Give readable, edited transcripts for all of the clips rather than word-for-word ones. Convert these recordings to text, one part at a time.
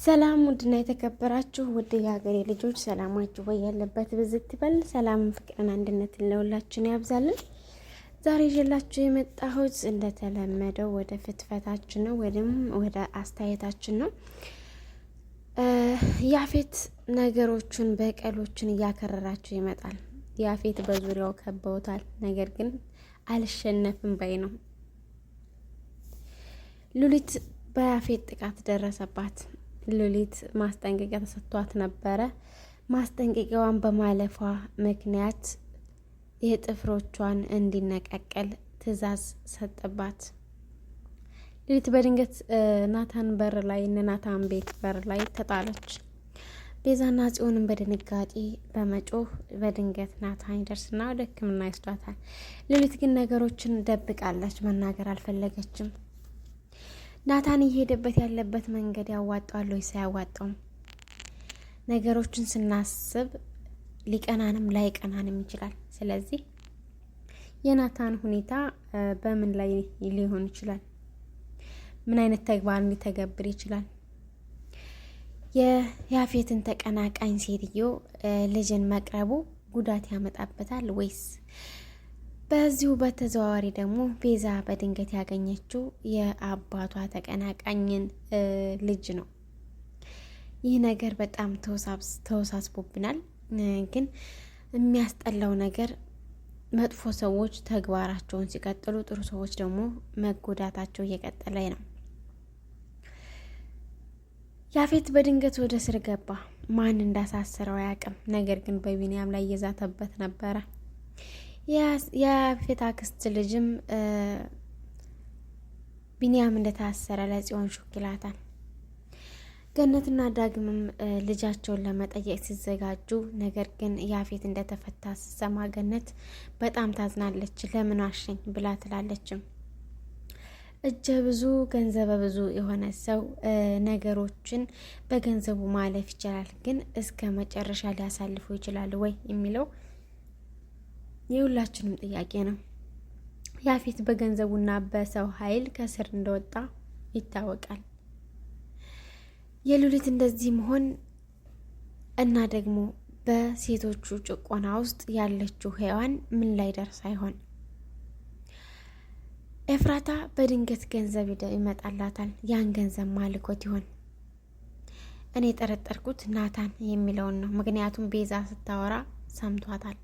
ሰላም ውድና የተከበራችሁ ውድ የሀገሬ ልጆች ሰላማችሁ በያለበት ብዝት ይበል። ሰላም ፍቅርን አንድነትን ለሁላችን ያብዛልን። ዛሬ ይዤላችሁ የመጣሁት እንደተለመደው ወደ ፍትፈታችን ነው፣ ወደ አስተያየታችን ነው። ያፌት ነገሮችን በቀሎችን እያከረራችሁ ይመጣል። ያፌት በዙሪያው ከበውታል፣ ነገር ግን አልሸነፍም ባይ ነው። ሉሊት በያፌት ጥቃት ደረሰባት። ሉሊት ማስጠንቀቂያ ተሰጥቷት ነበረ። ማስጠንቀቂያዋን በማለፏ ምክንያት የጥፍሮቿን እንዲነቀቀል ትዕዛዝ ሰጠባት። ሉሊት በድንገት ናታን በር ላይ ናታን ቤት በር ላይ ተጣለች። ቤዛና ጽዮንን በድንጋጤ በመጮህ በድንገት ናታን ይደርስና ወደ ሕክምና ይወስዷታል። ሉሊት ግን ነገሮችን ደብቃለች፣ መናገር አልፈለገችም። ናታን እየሄደበት ያለበት መንገድ ያዋጣዋል ወይስ አያዋጣውም? ነገሮችን ስናስብ ሊቀናንም ላይቀናንም ይችላል። ስለዚህ የናታን ሁኔታ በምን ላይ ሊሆን ይችላል? ምን አይነት ተግባር ሊተገብር ይችላል? የያፌትን ተቀናቃኝ ሴትዮ ልጅን መቅረቡ ጉዳት ያመጣበታል ወይስ በዚሁ በተዘዋዋሪ ደግሞ ቤዛ በድንገት ያገኘችው የአባቷ ተቀናቃኝን ልጅ ነው? ይህ ነገር በጣም ተወሳስቦብናል። ግን የሚያስጠላው ነገር መጥፎ ሰዎች ተግባራቸውን ሲቀጥሉ፣ ጥሩ ሰዎች ደግሞ መጎዳታቸው እየቀጠለ ነው። ያፌት በድንገት ወደ እስር ገባ። ማን እንዳሳሰረው አያውቅም። ነገር ግን በቢኒያም ላይ እየዛተበት ነበረ። የያፌት አክስት ልጅም ቢኒያም እንደታሰረ ለጽዮን ሹክ ይላታል። ገነትና ዳግምም ልጃቸውን ለመጠየቅ ሲዘጋጁ፣ ነገር ግን ያፌት እንደተፈታ ስትሰማ ገነት በጣም ታዝናለች። ለምን ዋሸኝ ብላ ትላለችም። እጀ ብዙ ገንዘበ ብዙ የሆነ ሰው ነገሮችን በገንዘቡ ማለፍ ይችላል፣ ግን እስከ መጨረሻ ሊያሳልፉ ይችላል ወይ የሚለው የሁላችንም ጥያቄ ነው። ያፌት በገንዘቡና በሰው ኃይል ከስር እንደወጣ ይታወቃል። የሉሊት እንደዚህ መሆን እና ደግሞ በሴቶቹ ጭቆና ውስጥ ያለችው ሔዋን ምን ላይ ደርሳ ይሆን? ኤፍራታ በድንገት ገንዘብ ይመጣላታል። ያን ገንዘብ ማልኮት ይሆን? እኔ የጠረጠርኩት ናታን የሚለውን ነው። ምክንያቱም ቤዛ ስታወራ ሰምቷታል።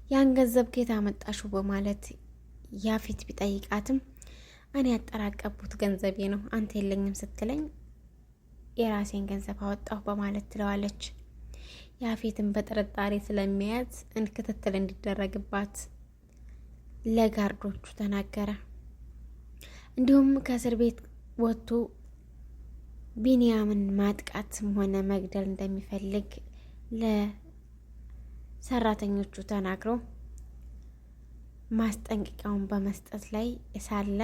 ያን ገንዘብ ከየት አመጣሽው በማለት ያፌት ቢጠይቃትም እኔ ያጠራቀቡት ገንዘቤ ነው፣ አንተ የለኝም ስትለኝ የራሴን ገንዘብ አወጣሁ በማለት ትለዋለች። ያፌትን በጥርጣሬ ስለሚያዝ ክትትል እንዲደረግባት ለጋርዶቹ ተናገረ። እንዲሁም ከእስር ቤት ወጥቶ ቢኒያምን ማጥቃትም ሆነ መግደል እንደሚፈልግ ለሰራተኞቹ ተናግረው ማስጠንቀቂያውን በመስጠት ላይ ሳለ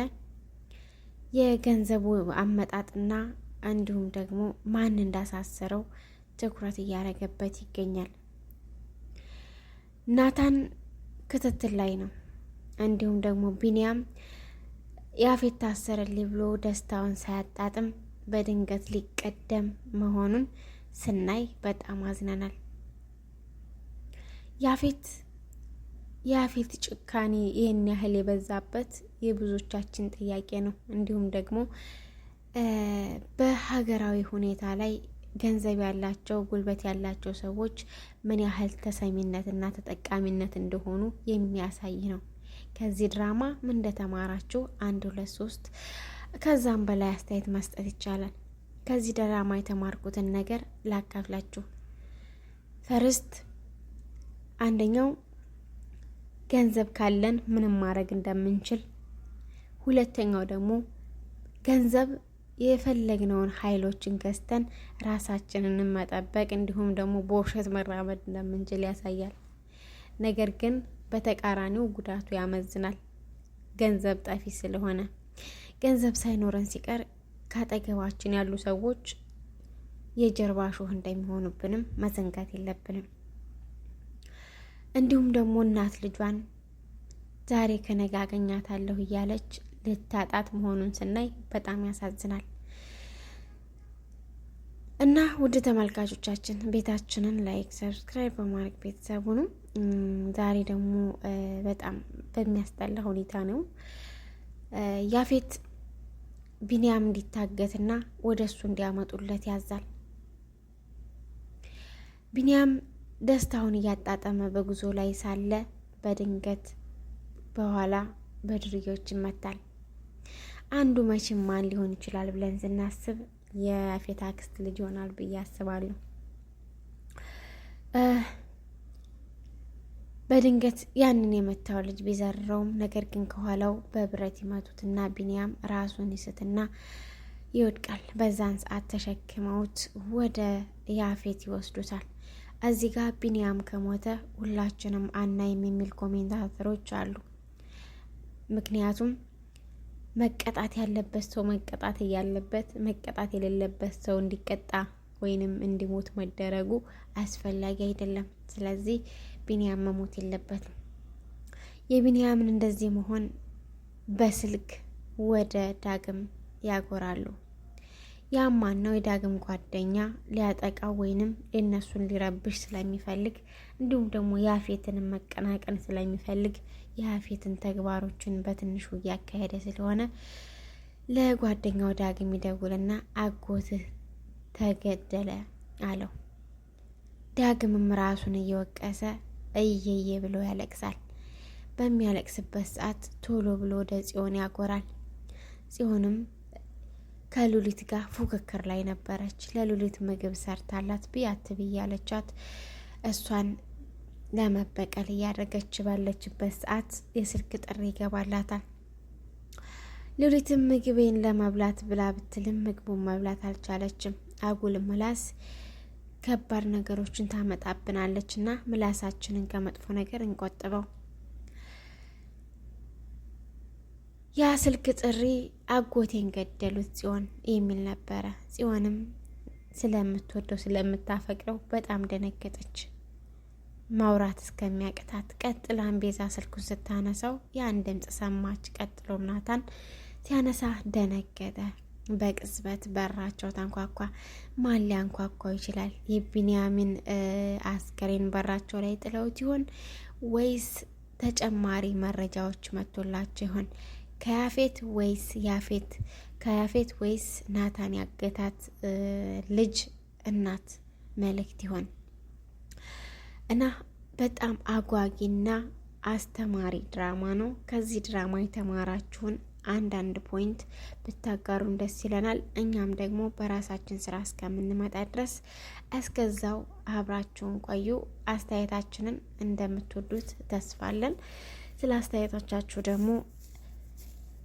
የገንዘቡ አመጣጥና እንዲሁም ደግሞ ማን እንዳሳሰረው ትኩረት እያደረገበት ይገኛል። ናታን ክትትል ላይ ነው። እንዲሁም ደግሞ ቢኒያም ያፌት ታሰረልኝ ብሎ ደስታውን ሳያጣጥም በድንገት ሊቀደም መሆኑን ስናይ በጣም አዝነናል። የያፌት ጭካኔ ይህን ያህል የበዛበት የብዙዎቻችን ጥያቄ ነው። እንዲሁም ደግሞ በሀገራዊ ሁኔታ ላይ ገንዘብ ያላቸው ጉልበት ያላቸው ሰዎች ምን ያህል ተሰሚነትና ተጠቃሚነት እንደሆኑ የሚያሳይ ነው። ከዚህ ድራማ ምን እንደተማራችሁ 1 2 3 ከዛም በላይ አስተያየት መስጠት ይቻላል። ከዚህ ድራማ የተማርኩትን ነገር ላካፍላችሁ። ፈርስት አንደኛው ገንዘብ ካለን ምንም ማድረግ እንደምንችል፣ ሁለተኛው ደግሞ ገንዘብ የፈለግነውን ኃይሎችን ገዝተን ራሳችንን መጠበቅ እንዲሁም ደግሞ በውሸት መራመድ እንደምንችል ያሳያል። ነገር ግን በተቃራኒው ጉዳቱ ያመዝናል። ገንዘብ ጠፊ ስለሆነ ገንዘብ ሳይኖረን ሲቀር ካጠገባችን ያሉ ሰዎች የጀርባ ሾህ እንደሚሆኑብንም መዘንጋት የለብንም። እንዲሁም ደግሞ እናት ልጇን ዛሬ ከነገ አገኛታለሁ እያለች ልታጣት መሆኑን ስናይ በጣም ያሳዝናል። እና ውድ ተመልካቾቻችን ቤታችንን ላይክ፣ ሰብስክራይብ በማድረግ ቤተሰቡ ነው። ዛሬ ደግሞ በጣም በሚያስጠላ ሁኔታ ነው ያፌት ቢንያም እንዲታገትና ወደ እሱ እንዲያመጡለት ያዛል። ቢንያም ደስታውን እያጣጠመ በጉዞ ላይ ሳለ በድንገት በኋላ በድርጊቶች ይመታል። አንዱ መቼም ማን ሊሆን ይችላል ብለን ስናስብ የያፌት አክስት ልጅ ይሆናል ብዬ አስባለሁ። በድንገት ያንን የመታው ልጅ ቢዘርረውም ነገር ግን ከኋላው በብረት ይመቱትና ቢንያም ራሱን ይስትና ይወድቃል። በዛን ሰዓት ተሸክመውት ወደ ያፌት ይወስዱታል። እዚህ ጋር ቢንያም ከሞተ ሁላችንም አናይም የሚል ኮሜንታተሮች አሉ። ምክንያቱም መቀጣት ያለበት ሰው መቀጣት እያለበት መቀጣት የሌለበት ሰው እንዲቀጣ ወይንም እንዲሞት መደረጉ አስፈላጊ አይደለም። ስለዚህ ቢንያም መሞት የለበትም። የቢንያምን እንደዚህ መሆን በስልክ ወደ ዳግም ያጎራሉ። ያማን ነው የዳግም ጓደኛ ሊያጠቃው ወይንም እነሱን ሊረብሽ ስለሚፈልግ እንዲሁም ደግሞ ያፌትን መቀናቀን ስለሚፈልግ የያፌትን ተግባሮችን በትንሹ እያካሄደ ስለሆነ ለጓደኛው ዳግም ይደውልና አጎትህ ተገደለ አለው። ዳግምም ራሱን እየወቀሰ እየየ ብሎ ያለቅሳል። በሚያለቅስበት ሰዓት ቶሎ ብሎ ወደ ጽዮን ያጎራል። ጽዮንም ከሉሊት ጋር ፉክክር ላይ ነበረች። ለሉሊት ምግብ ሰርታላት ብያት ብያለቻት እሷን ለመበቀል እያደረገች ባለችበት ሰዓት የስልክ ጥሪ ይገባላታል። ሉሊትም ምግቤን ለመብላት ብላ ብትልም ምግቡን መብላት አልቻለችም። አጉል ምላስ ከባድ ነገሮችን ታመጣብናለች እና ምላሳችንን ከመጥፎ ነገር እንቆጥበው። ያ ስልክ ጥሪ አጎቴን ገደሉት ጽዮን የሚል ነበረ። ጽዮንም ስለምትወደው ስለምታፈቅረው በጣም ደነገጠች፣ ማውራት እስከሚያቅታት። ቀጥላም ቤዛ ስልኩን ስታነሳው ያን ድምፅ ሰማች። ቀጥሎም ናታን ሲያነሳ ደነገጠ። በቅጽበት በራቸው ተንኳኳ። ማን ሊያንኳኳው ይችላል? የቢንያሚን አስከሬን በራቸው ላይ ጥለውት ይሆን ወይስ ተጨማሪ መረጃዎች መጥቶላቸው ይሆን? ከያፌት ወይስ ያፌት? ከያፌት ወይስ ናታን ያገታት ልጅ እናት መልእክት ይሆን? እና በጣም አጓጊና አስተማሪ ድራማ ነው። ከዚህ ድራማ የተማራችሁን አንዳንድ ፖይንት ብታጋሩን ደስ ይለናል። እኛም ደግሞ በራሳችን ስራ እስከምንመጣ ድረስ እስከዛው አብራችሁን ቆዩ። አስተያየታችንን እንደምትወዱት ተስፋለን። ስለ አስተያየቶቻችሁ ደግሞ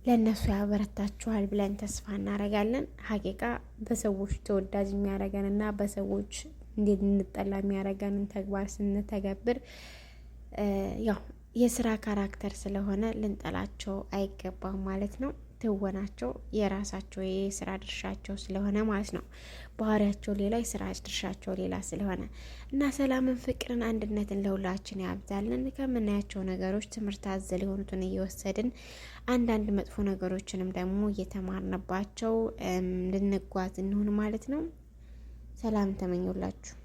ለእነሱ ያበረታችኋል ብለን ተስፋ እናደርጋለን። ሀቂቃ በሰዎች ተወዳጅ የሚያደርገን እና በሰዎች እንድንጠላ የሚያደርገንን ተግባር ስንተገብር ያው የስራ ካራክተር ስለሆነ ልንጠላቸው አይገባም ማለት ነው። ትወናቸው የራሳቸው የስራ ድርሻቸው ስለሆነ ማለት ነው። ባህሪያቸው ሌላ፣ የስራ ድርሻቸው ሌላ ስለሆነ እና ሰላምን፣ ፍቅርን፣ አንድነትን ለሁላችን ያብዛልን። ከምናያቸው ነገሮች ትምህርት አዘል የሆኑትን እየወሰድን አንዳንድ መጥፎ ነገሮችንም ደግሞ እየተማርንባቸው ልንጓዝ እንሆን ማለት ነው። ሰላም ተመኙላችሁ።